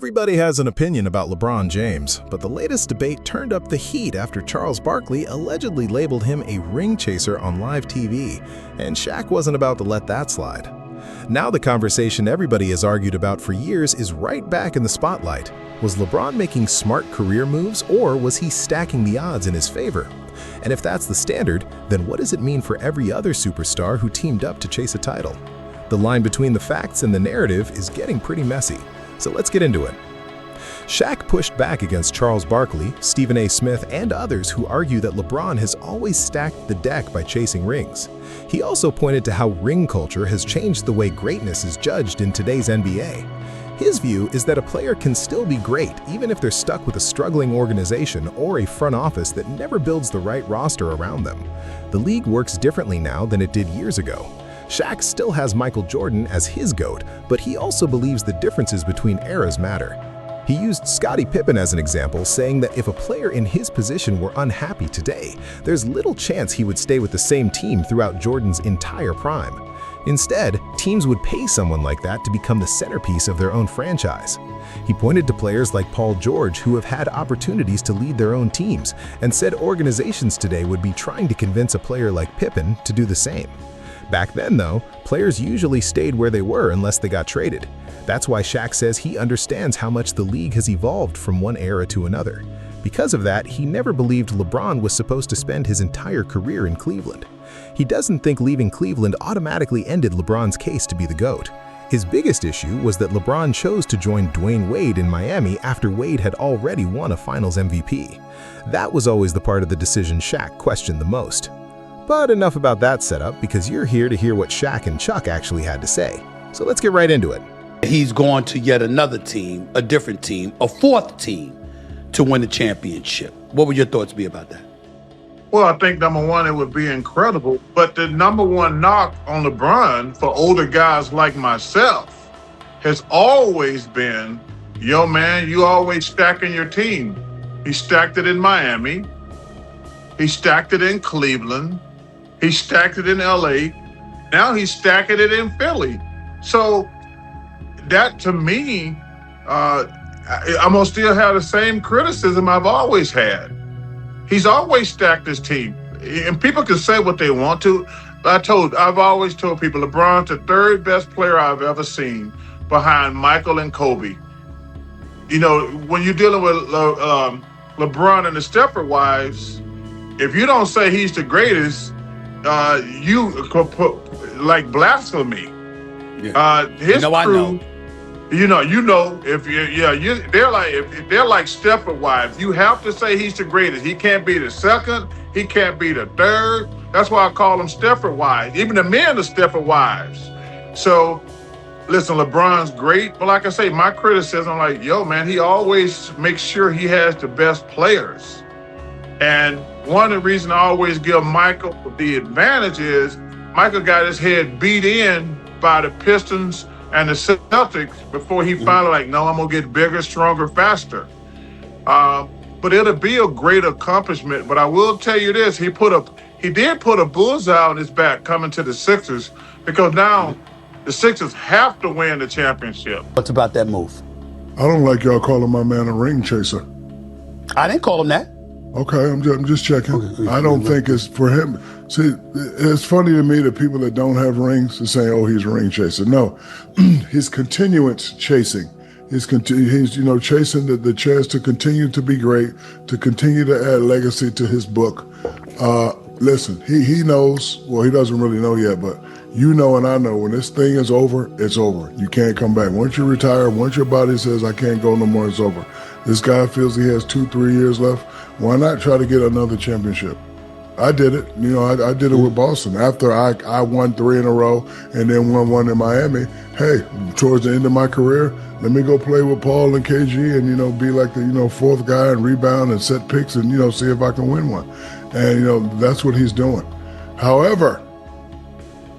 Everybody has an opinion about LeBron James, but the latest debate turned up the heat after Charles Barkley allegedly labeled him a ring chaser on live TV, and Shaq wasn't about to let that slide. Now the conversation everybody has argued about for years is right back in the spotlight. Was LeBron making smart career moves, or was he stacking the odds in his favor? And if that's the standard, then what does it mean for every other superstar who teamed up to chase a title? The line between the facts and the narrative is getting pretty messy. So let's get into it. Shaq pushed back against Charles Barkley, Stephen A. Smith, and others who argue that LeBron has always stacked the deck by chasing rings. He also pointed to how ring culture has changed the way greatness is judged in today's NBA. His view is that a player can still be great even if they're stuck with a struggling organization or a front office that never builds the right roster around them. The league works differently now than it did years ago. Shaq still has Michael Jordan as his GOAT, but he also believes the differences between eras matter. He used Scottie Pippen as an example, saying that if a player in his position were unhappy today, there's little chance he would stay with the same team throughout Jordan's entire prime. Instead, teams would pay someone like that to become the centerpiece of their own franchise. He pointed to players like Paul George who have had opportunities to lead their own teams, and said organizations today would be trying to convince a player like Pippen to do the same. Back then, though, players usually stayed where they were unless they got traded. That's why Shaq says he understands how much the league has evolved from one era to another. Because of that, he never believed LeBron was supposed to spend his entire career in Cleveland. He doesn't think leaving Cleveland automatically ended LeBron's case to be the GOAT. His biggest issue was that LeBron chose to join Dwayne Wade in Miami after Wade had already won a Finals MVP. That was always the part of the decision Shaq questioned the most. But enough about that setup, because you're here to hear what Shaq and Chuck actually had to say. So let's get right into it. He's going to yet another team, a different team, a fourth team to win the championship. What would your thoughts be about that? Well, I think number one, it would be incredible. But the number one knock on LeBron for older guys like myself has always been, yo, man, you always stacking your team. He stacked it in Miami. He stacked it in Cleveland. He stacked it in LA. Now he's stacking it in Philly. So that, to me, I'm going to still have the same criticism I've always had. He's always stacked his team. And people can say what they want to. I've always told people LeBron's the third best player I've ever seen behind Michael and Kobe. You know, when you're dealing with LeBron and the Stepford wives, if you don't say he's the greatest, you could put like blasphemy. Yeah. His crew, I know. If they're like Stepford wives. You have to say he's the greatest. He can't be the second. He can't be the third. That's why I call them Stepford wives. Even the men are Stepford wives. So, listen, LeBron's great, but like I say, my criticism, like, yo, man, he always makes sure he has the best players. And one of the reasons I always give Michael the advantage is Michael got his head beat in by the Pistons and the Celtics before he finally like, no, I'm going to get bigger, stronger, faster. But it'll be a great accomplishment. But I will tell you this, he did put a bullseye on his back coming to the Sixers, because now the Sixers have to win the championship. What's about that move? I don't like y'all calling my man a ring chaser. I didn't call him that. Okay, I'm just checking. Okay. I don't think it's for him. See, it's funny to me that people that don't have rings are saying, "Oh, he's a ring chaser." No, his continuance chasing. He's chasing the chance to continue to be great, to continue to add legacy to his book. Listen, he knows. Well, he doesn't really know yet, but you know and I know when this thing is over, it's over. You can't come back. Once you retire, once your body says, "I can't go no more," it's over. This guy feels he has 2-3 years left. Why not try to get another championship? I did it. I did it with Boston. After I won 3 in a row and then won 1 in Miami, hey, towards the end of my career, let me go play with Paul and KG and, be like the, fourth guy and rebound and set picks and, see if I can win one. And, that's what he's doing. However,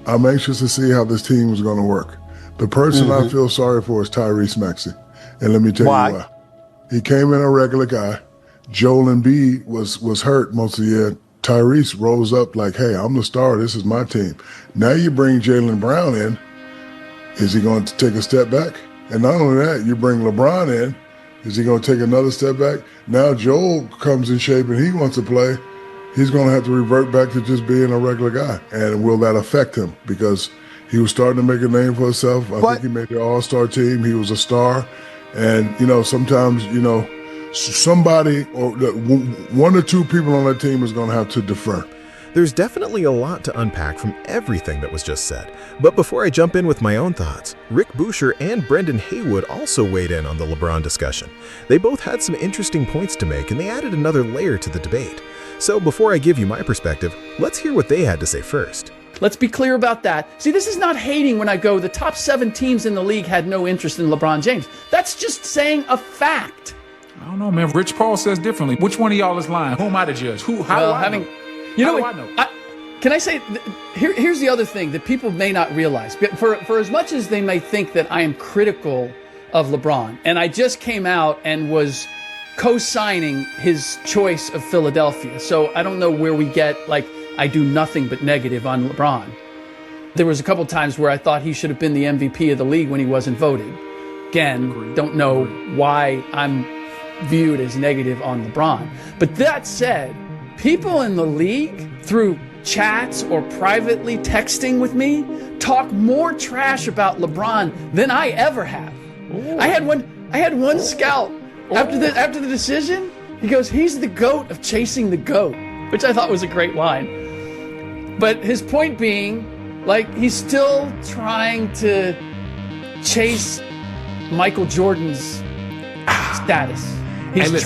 I'm anxious to see how this team is going to work. The person I feel sorry for is Tyrese Maxey. And let me tell you why. He came in a regular guy. Joel Embiid was hurt most of the year. Tyrese rose up like, hey, I'm the star. This is my team. Now you bring Jaylen Brown in. Is he going to take a step back? And not only that, you bring LeBron in. Is he going to take another step back? Now Joel comes in shape and he wants to play. He's going to have to revert back to just being a regular guy. And will that affect him? Because he was starting to make a name for himself. I think he made the All-Star team. He was a star. And, sometimes, somebody or one or two people on that team is going to have to defer. There's definitely a lot to unpack from everything that was just said. But before I jump in with my own thoughts, Rick Boucher and Brendan Haywood also weighed in on the LeBron discussion. They both had some interesting points to make, and they added another layer to the debate. So before I give you my perspective, let's hear what they had to say first. Let's be clear about that. See, this is not hating when I go, the top 7 teams in the league had no interest in LeBron James. That's just saying a fact. I don't know, man. Rich Paul says differently. Which one of y'all is lying? Who am I to judge? How do I know? Can I say, here's the other thing that people may not realize. For as much as they may think that I am critical of LeBron, and I just came out and was co-signing his choice of Philadelphia, so I don't know where we get, I do nothing but negative on LeBron. There was a couple times where I thought he should have been the MVP of the league when he wasn't voted. Again, don't know why I'm viewed as negative on LeBron. But that said, people in the league, through chats or privately texting with me, talk more trash about LeBron than I ever have. I had one scout after the decision. He goes, "He's the GOAT of chasing the GOAT," which I thought was a great line. But his point being, he's still trying to chase Michael Jordan's status. He feels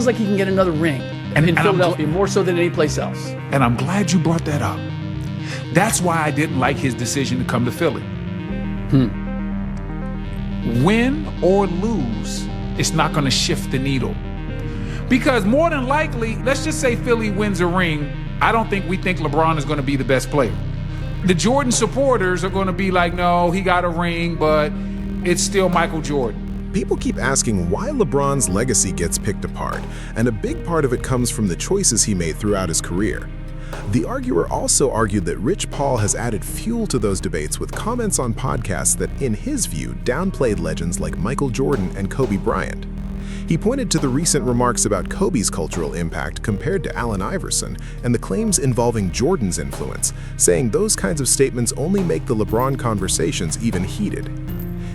like he can get another ring in Philadelphia more so than any place else. And I'm glad you brought that up. That's why I didn't like his decision to come to Philly. Win or lose, it's not going to shift the needle. Because more than likely, let's just say Philly wins a ring, I don't think we think LeBron is going to be the best player. The Jordan supporters are going to be like, no, he got a ring, but it's still Michael Jordan. People keep asking why LeBron's legacy gets picked apart, and a big part of it comes from the choices he made throughout his career. The arguer also argued that Rich Paul has added fuel to those debates with comments on podcasts that, in his view, downplayed legends like Michael Jordan and Kobe Bryant. He pointed to the recent remarks about Kobe's cultural impact compared to Allen Iverson and the claims involving Jordan's influence, saying those kinds of statements only make the LeBron conversations even heated.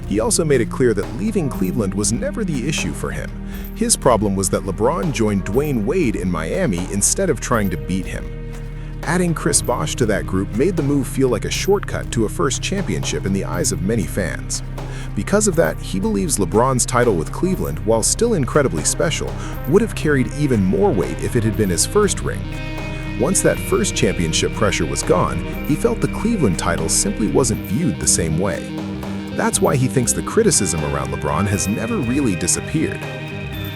He also made it clear that leaving Cleveland was never the issue for him. His problem was that LeBron joined Dwayne Wade in Miami instead of trying to beat him. Adding Chris Bosh to that group made the move feel like a shortcut to a first championship in the eyes of many fans. Because of that, he believes LeBron's title with Cleveland, while still incredibly special, would have carried even more weight if it had been his first ring. Once that first championship pressure was gone, he felt the Cleveland title simply wasn't viewed the same way. That's why he thinks the criticism around LeBron has never really disappeared.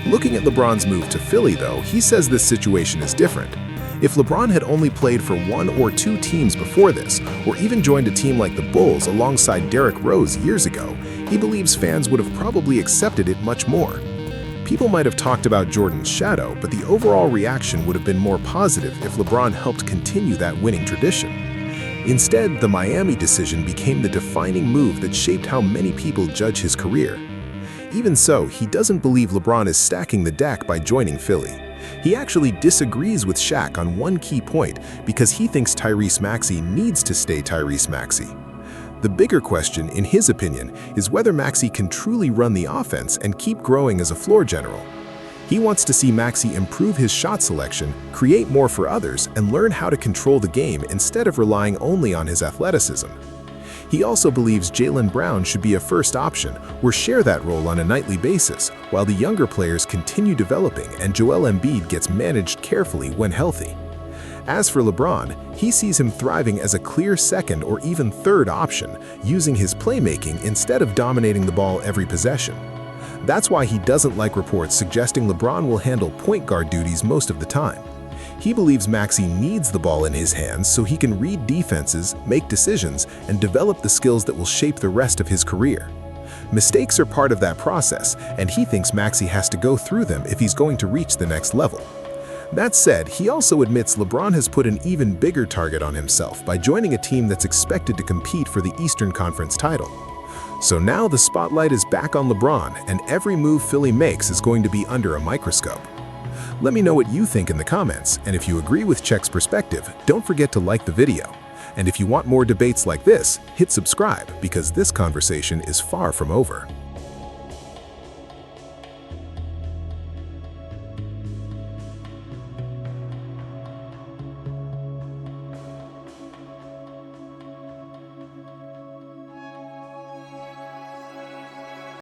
Looking at LeBron's move to Philly, though, he says this situation is different. If LeBron had only played for 1 or 2 teams before this, or even joined a team like the Bulls alongside Derrick Rose years ago, he believes fans would have probably accepted it much more. People might have talked about Jordan's shadow, but the overall reaction would have been more positive if LeBron helped continue that winning tradition. Instead, the Miami decision became the defining move that shaped how many people judge his career. Even so, he doesn't believe LeBron is stacking the deck by joining Philly. He actually disagrees with Shaq on one key point because he thinks Tyrese Maxey needs to stay Tyrese Maxey. The bigger question, in his opinion, is whether Maxey can truly run the offense and keep growing as a floor general. He wants to see Maxey improve his shot selection, create more for others, and learn how to control the game instead of relying only on his athleticism. He also believes Jaylen Brown should be a first option or share that role on a nightly basis, while the younger players continue developing and Joel Embiid gets managed carefully when healthy. As for LeBron, he sees him thriving as a clear second or even third option, using his playmaking instead of dominating the ball every possession. That's why he doesn't like reports suggesting LeBron will handle point guard duties most of the time. He believes Maxey needs the ball in his hands so he can read defenses, make decisions, and develop the skills that will shape the rest of his career. Mistakes are part of that process, and he thinks Maxey has to go through them if he's going to reach the next level. That said, he also admits LeBron has put an even bigger target on himself by joining a team that's expected to compete for the Eastern Conference title. So now the spotlight is back on LeBron, and every move Philly makes is going to be under a microscope. Let me know what you think in the comments, and if you agree with Check's perspective, don't forget to like the video. And if you want more debates like this, hit subscribe because this conversation is far from over.